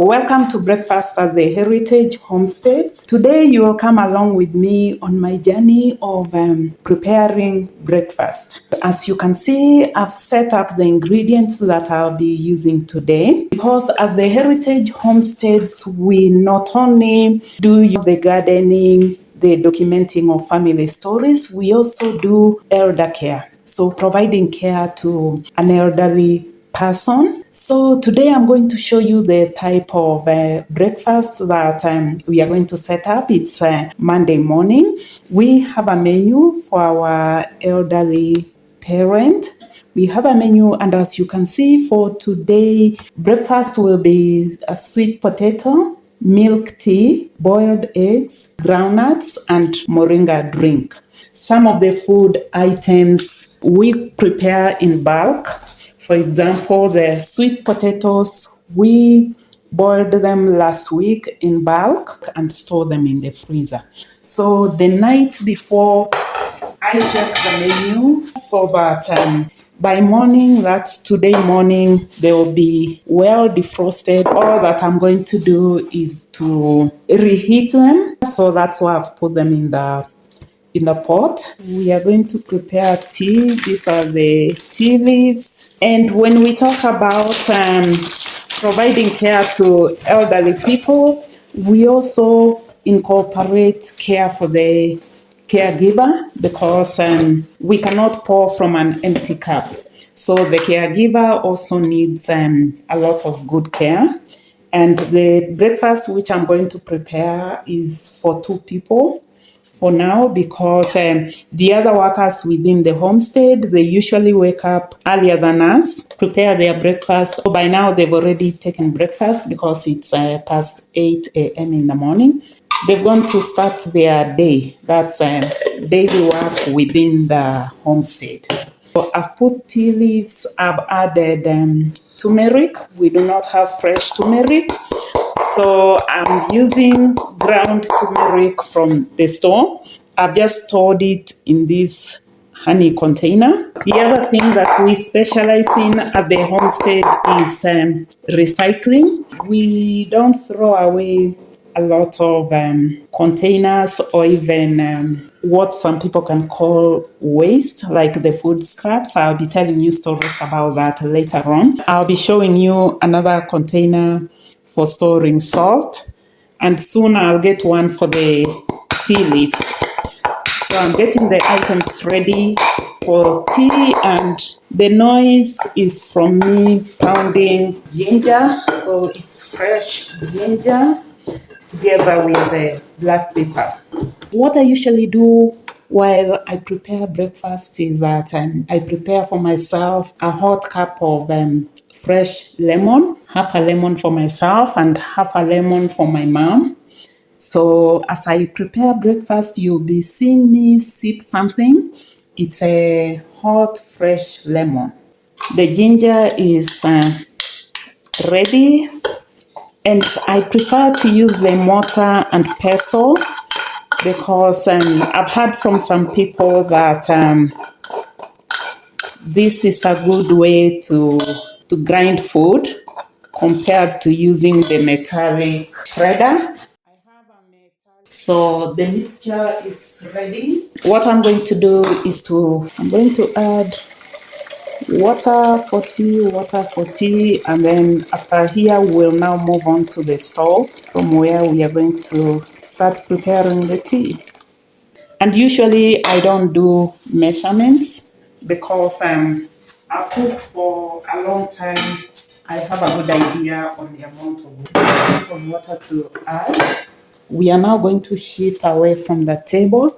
Welcome to Breakfast at the Heritage Homesteads. Today you will come along with me on my journey of preparing breakfast. As you can see, I've set up the ingredients that I'll be using today because at the Heritage Homesteads, we not only do the gardening, the documenting of family stories, we also do elder care. So providing care to an elderly person. So today I'm going to show you the type of breakfast that we are going to set up. It's Monday morning. We have a menu for our elderly parent. We have a menu, and as you can see, for today, breakfast will be a sweet potato, milk tea, boiled eggs, groundnuts, and moringa drink. Some of the food items we prepare in bulk. For example, the sweet potatoes, we boiled them last week in bulk and store them in the freezer. So the night before, I check the menu so that by morning, that's today morning, they will be well defrosted. All that I'm going to do is to reheat them. So that's why I've put them in the pot. We are going to prepare tea. These are the tea leaves. And when we talk about providing care to elderly people, we also incorporate care for the caregiver because we cannot pour from an empty cup. So the caregiver also needs a lot of good care. And the breakfast which I'm going to prepare is for 2 people for now because the other workers within the homestead, they usually wake up earlier than us, prepare their breakfast. So by now they've already taken breakfast because it's past 8 a.m. in the morning. They're going to start their day. That's daily work within the homestead. So I've put tea leaves. I've added turmeric. We do not have fresh turmeric. So I'm using ground turmeric from the store. I've just stored it in this honey container. The other thing that we specialize in at the homestead is recycling. We don't throw away a lot of containers or even what some people can call waste, like the food scraps. I'll be telling you stories about that later on. I'll be showing you another container for storing salt, and soon I'll get one for the tea leaves. So I'm getting the items ready for tea, and the noise is from me pounding ginger. So it's fresh ginger together with the black pepper. What I usually do while I prepare breakfast is that I prepare for myself a hot cup of fresh lemon, half a lemon for myself and half a lemon for my mom. So as I prepare breakfast, you'll be seeing me sip something. It's a hot, fresh lemon. The ginger is ready, and I prefer to use the mortar and pestle because I've heard from some people that this is a good way to grind food compared to using the metallic shredder. So the mixture is ready. What I'm going to do is I'm going to add water for tea, and then after here we'll now move on to the stove from where we are going to start preparing the tea. And usually I don't do measurements because I cook for a long time. I have a good idea on the amount of water to add. We are now going to shift away from the table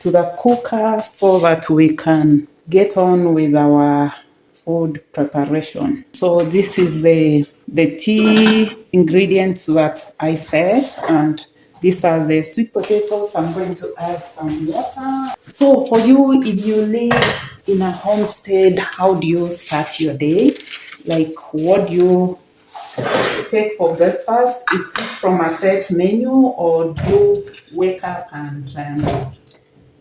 to the cooker so that we can get on with our food preparation. So this is the tea ingredients that I said, and these are the sweet potatoes. I'm going to add some water. So for you, if you live in a homestead, how do you start your day? Like, what do you take for breakfast? Is it from a set menu, or do you wake up and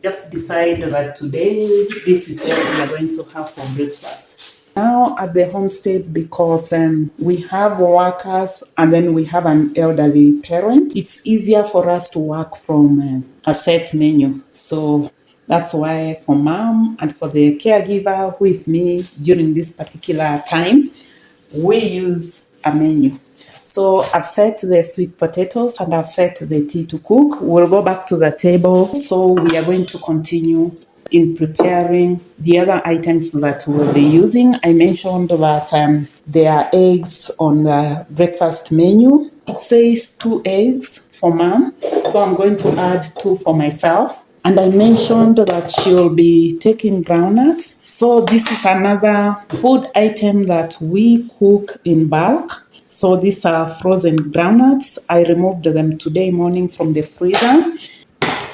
just decide that today this is what we are going to have for breakfast? Now at the homestead, because we have workers and then we have an elderly parent, it's easier for us to work from a set menu. So that's why for mom and for the caregiver who is me during this particular time, we use a menu. So I've set the sweet potatoes and I've set the tea to cook. We'll go back to the table. So we are going to continue in preparing the other items that we'll be using. I mentioned that there are eggs on the breakfast menu. It says 2 eggs for mom. So I'm going to add 2 for myself. And I mentioned that she'll be taking groundnuts. So this is another food item that we cook in bulk. So these are frozen groundnuts. I removed them today morning from the freezer.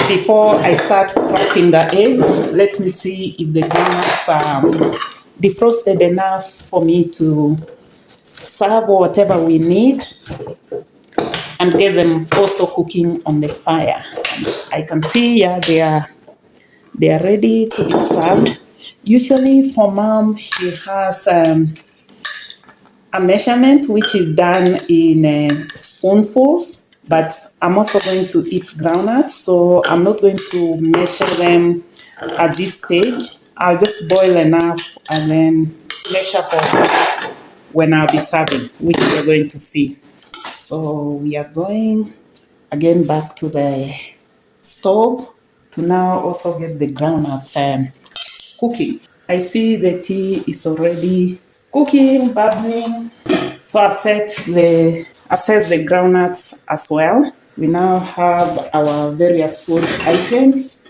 Before I start cracking the eggs, let me see if the groundnuts are defrosted enough for me to serve whatever we need and get them also cooking on the fire. I can see, yeah, they are ready to be served. Usually for mom, she has a measurement which is done in spoonfuls, but I'm also going to eat groundnuts, so I'm not going to measure them at this stage. I'll just boil enough and then measure for when I'll be serving, which we're going to see. So we are going again back to the stove to now also get the groundnuts cooking. I see the tea is already cooking, bubbling. So I've set the groundnuts as well. We now have our various food items.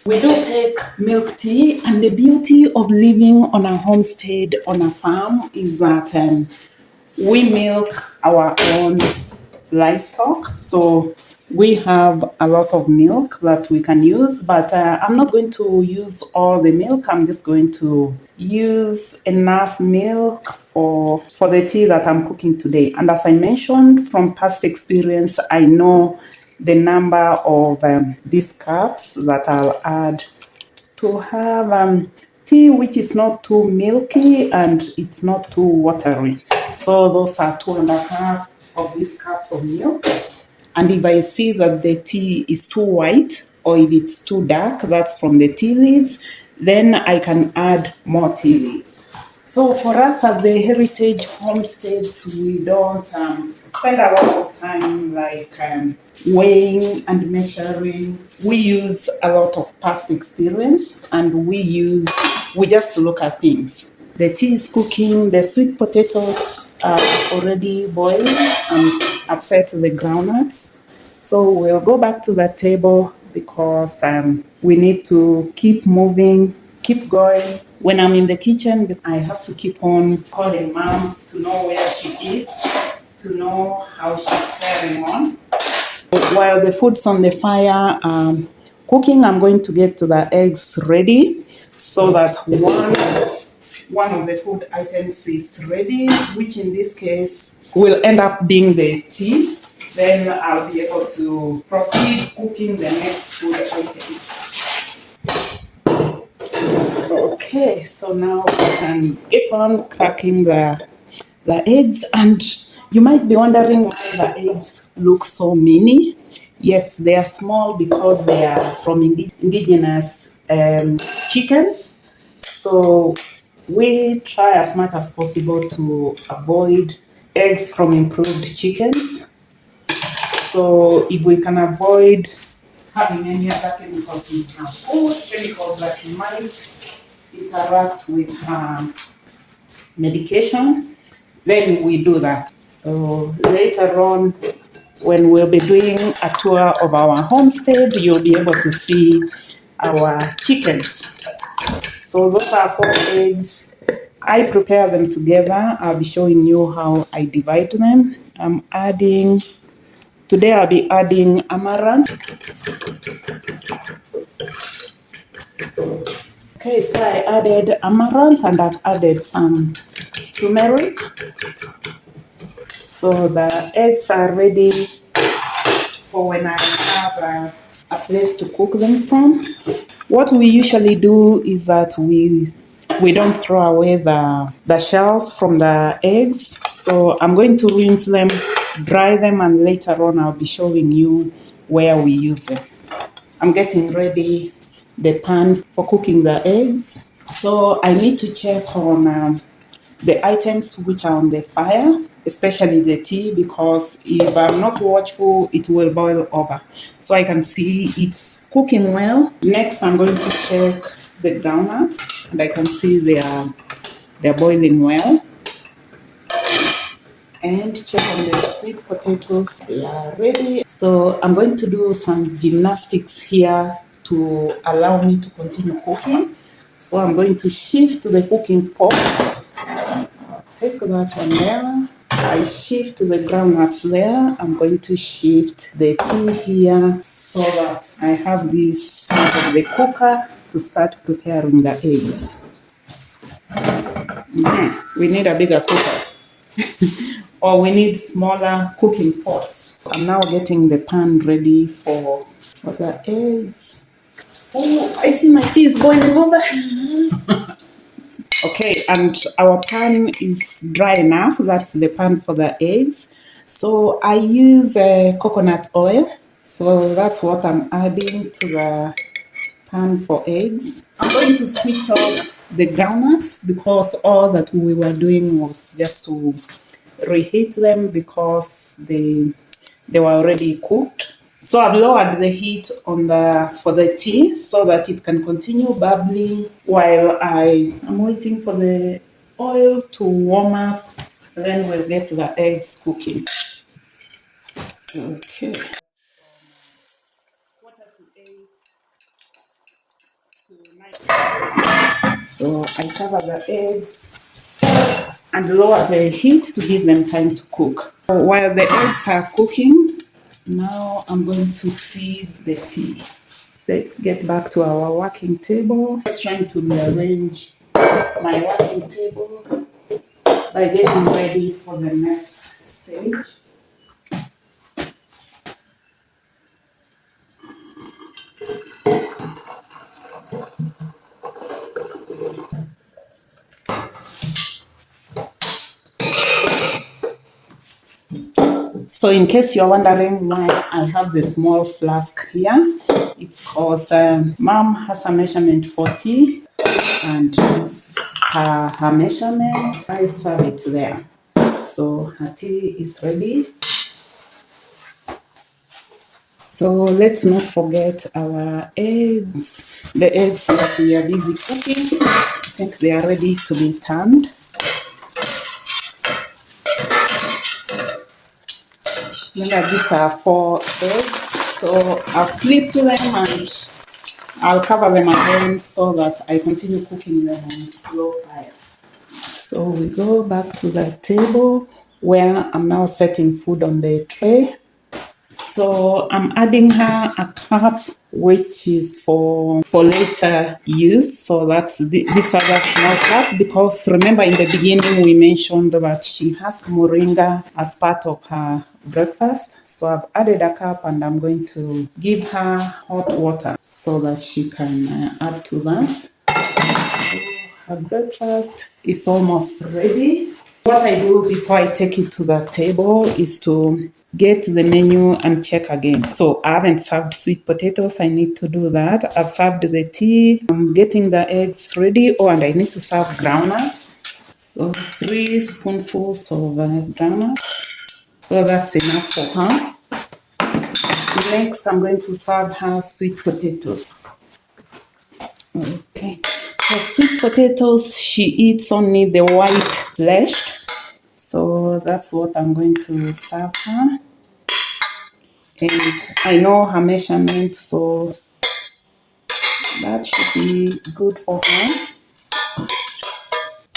We do take milk tea, and the beauty of living on a homestead on a farm is that we milk our own livestock. So we have a lot of milk that we can use, but I'm not going to use all the milk. I'm just going to use enough milk for the tea that I'm cooking today. And as I mentioned from past experience, I know the number of these cups that I'll add to have tea which is not too milky and it's not too watery. So those are 2.5 of these cups of milk. And if I see that the tea is too white or if it's too dark, that's from the tea leaves, then I can add more tea leaves. So for us at the heritage homesteads, we don't spend a lot of time like weighing and measuring. We use a lot of past experience and we just look at things. The tea is cooking, the sweet potatoes are already boiling, and I've set the groundnuts. So we'll go back to the table because we need to keep moving, keep going. When I'm in the kitchen, I have to keep on calling mom to know where she is, to know how she's faring on. While the food's on the fire cooking, I'm going to get the eggs ready so that once one of the food items is ready, which in this case will end up being the tea, then I'll be able to proceed cooking the next food item. Okay, so now we can get on cracking the eggs, and you might be wondering why the eggs look so mini. Yes, they are small because they are from indigenous chickens. So we try as much as possible to avoid eggs from improved chickens. So if we can avoid having any other chemicals in our food, chemicals that might interact with medication, then we do that. So later on, when we'll be doing a tour of our homestead, you'll be able to see our chickens. So those are 4 eggs. I prepare them together. I'll be showing you how I divide them. Today I'll be adding amaranth. Okay, so I added amaranth and I've added some turmeric. So the eggs are ready for when I have a place to cook them from. What we usually do is that we we don't throw away the shells from the eggs. So I'm going to rinse them, dry them, and later on I'll be showing you where we use them. I'm getting ready the pan for cooking the eggs. So I need to check on the items which are on the fire, especially the tea, because if I'm not watchful, it will boil over. So I can see it's cooking well. Next, I'm going to check the groundnuts, and I can see they're boiling well. And check on the sweet potatoes. They are ready. So I'm going to do some gymnastics here to allow me to continue cooking. So I'm going to shift the cooking pots. Take that one there. I shift the groundnuts there. I'm going to shift the tea here so that I have this out of the cooker to start preparing the eggs. We need a bigger cooker. Or we need smaller cooking pots. I'm now getting the pan ready for the eggs. Oh, I see my tea is boiling over. Okay, and our pan is dry enough. That's the pan for the eggs. So I use coconut oil. So that's what I'm adding to the pan for eggs. I'm going to switch off the groundnuts because all that we were doing was just to reheat them because they were already cooked. So I've lowered the heat on for the tea so that it can continue bubbling while I am waiting for the oil to warm up. Then we'll get the eggs cooking. Okay. So I cover the eggs and lower the heat to give them time to cook. While the eggs are cooking, now I'm going to sieve the tea. Let's get back to our working table. Just trying to rearrange my working table by getting ready for the next stage. So in case you're wondering why I have the small flask here, it's because Mom has a measurement for tea and it's her measurement. I serve it there. So her tea is ready. So let's not forget our eggs. The eggs that we are busy cooking, I think they are ready to be turned. Remember, these are 4 eggs, so I'll flip them and I'll cover them again so that I continue cooking them on slow fire. So we go back to the table where I'm now setting food on the tray. So I'm adding her a cup which is for later use. So that's this other small cup, because remember in the beginning we mentioned that she has moringa as part of her breakfast. So I've added a cup and I'm going to give her hot water so that she can add to that. So her breakfast is almost ready. What I do before I take it to the table is to get the menu and check again. So I haven't served sweet potatoes. I need to do that. I've served the tea. I'm getting the eggs ready. Oh, and I need to serve groundnuts. So 3 spoonfuls of groundnuts. So that's enough for her. Next, I'm going to serve her sweet potatoes. Okay. For sweet potatoes, she eats only the white flesh. So that's what I'm going to serve her. And I know her measurement, so that should be good for her.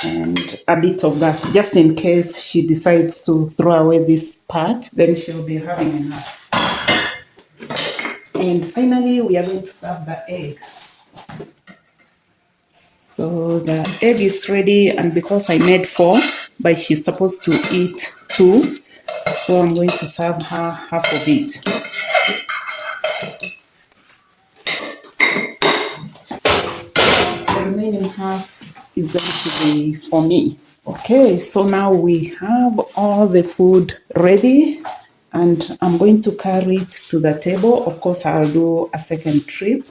And a bit of that, just in case she decides to throw away this part, then she'll be having enough. And finally, we are going to serve the egg. So the egg is ready, and because I made 4, but she's supposed to eat 2, so I'm going to serve her half of it. The remaining half is going to be for me. Okay, so now we have all the food ready and I'm going to carry it to the table. Of course, I'll do a second trip.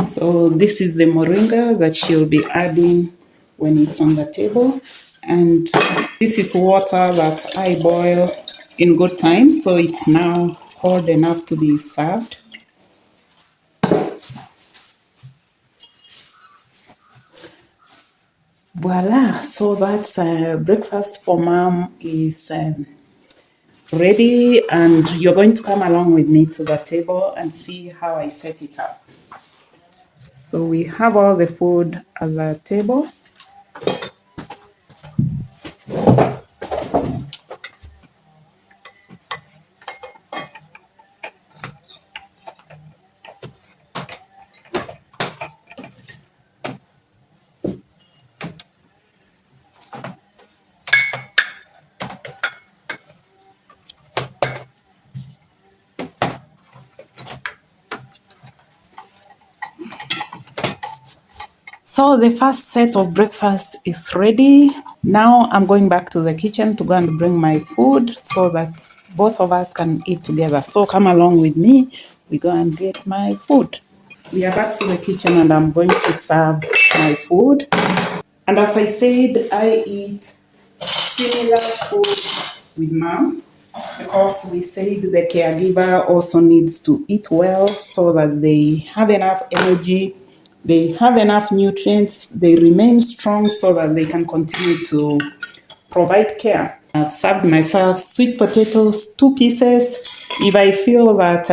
So this is the moringa that she'll be adding when it's on the table. And this is water that I boil in good time. So it's now cold enough to be served. Voila, so that's breakfast for mom is ready, and you're going to come along with me to the table and see how I set it up. So we have all the food at the table. So the first set of breakfast is ready. Now I'm going back to the kitchen to go and bring my food so that both of us can eat together. So come along with me. We go and get my food. We are back to the kitchen and I'm going to serve my food. And as I said, I eat similar food with mom because we said the caregiver also needs to eat well so that they have enough energy, they have enough nutrients, they remain strong so that they can continue to provide care. I've served myself sweet potatoes, 2 pieces. If I feel that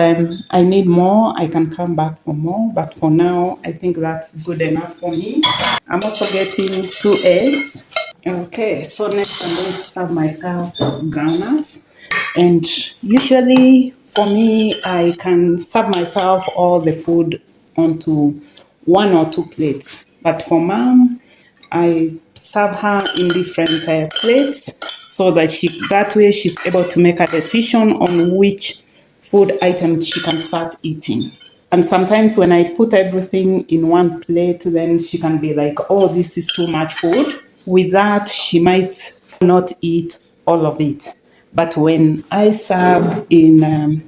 I need more, I can come back for more. But for now, I think that's good enough for me. I'm also getting 2 eggs. Okay, so next I'm going to serve myself groundnuts. And usually for me, I can serve myself all the food onto 1 or 2 plates. But for mom, I serve her in different plates so that that way she's able to make a decision on which food item she can start eating. And sometimes when I put everything in one plate, then she can be like, oh, this is too much food. With that, she might not eat all of it. But when I serve in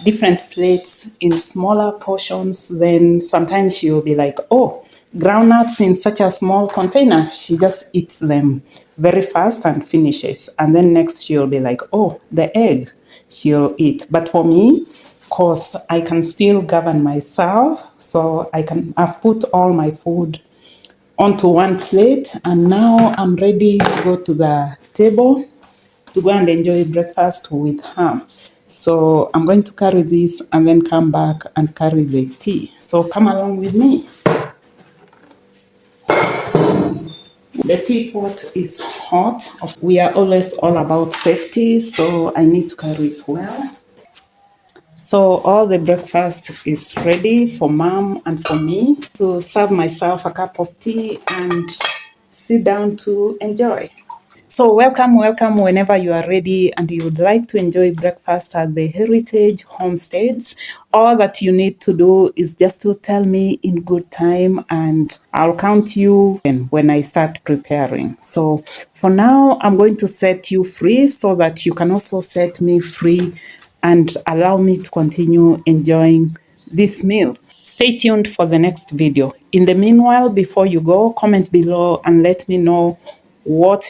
different plates in smaller portions, then sometimes she'll be like, oh, groundnuts in such a small container. She just eats them very fast and finishes. And then next she'll be like, oh, the egg she'll eat. But for me, course, I can still govern myself. So I've put all my food onto one plate and now I'm ready to go to the table to go and enjoy breakfast with her. So I'm going to carry this and then come back and carry the tea. So come along with me. The teapot is hot. We are always all about safety, so I need to carry it well. So all the breakfast is ready for mom and for me to serve myself a cup of tea and sit down to enjoy. So welcome, welcome whenever you are ready and you would like to enjoy breakfast at the Heritage Homesteads. All that you need to do is just to tell me in good time and I'll count you when I start preparing. So for now, I'm going to set you free so that you can also set me free and allow me to continue enjoying this meal. Stay tuned for the next video. In the meanwhile, before you go, comment below and let me know what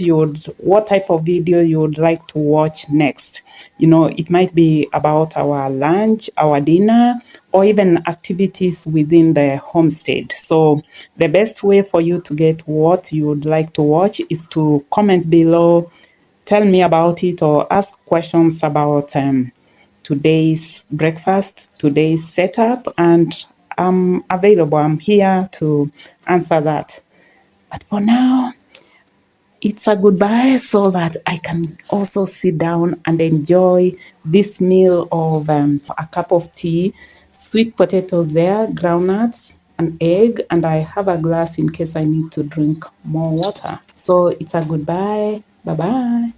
type of video you would like to watch next. You know, it might be about our lunch, our dinner, or even activities within the homestead. So the best way for you to get what you would like to watch is to comment below, tell me about it, or ask questions about today's breakfast, today's setup, and I'm available. I'm here to answer that. But for now, it's a goodbye so that I can also sit down and enjoy this meal of a cup of tea, sweet potatoes there, groundnuts, an egg, and I have a glass in case I need to drink more water. So it's a goodbye. Bye-bye.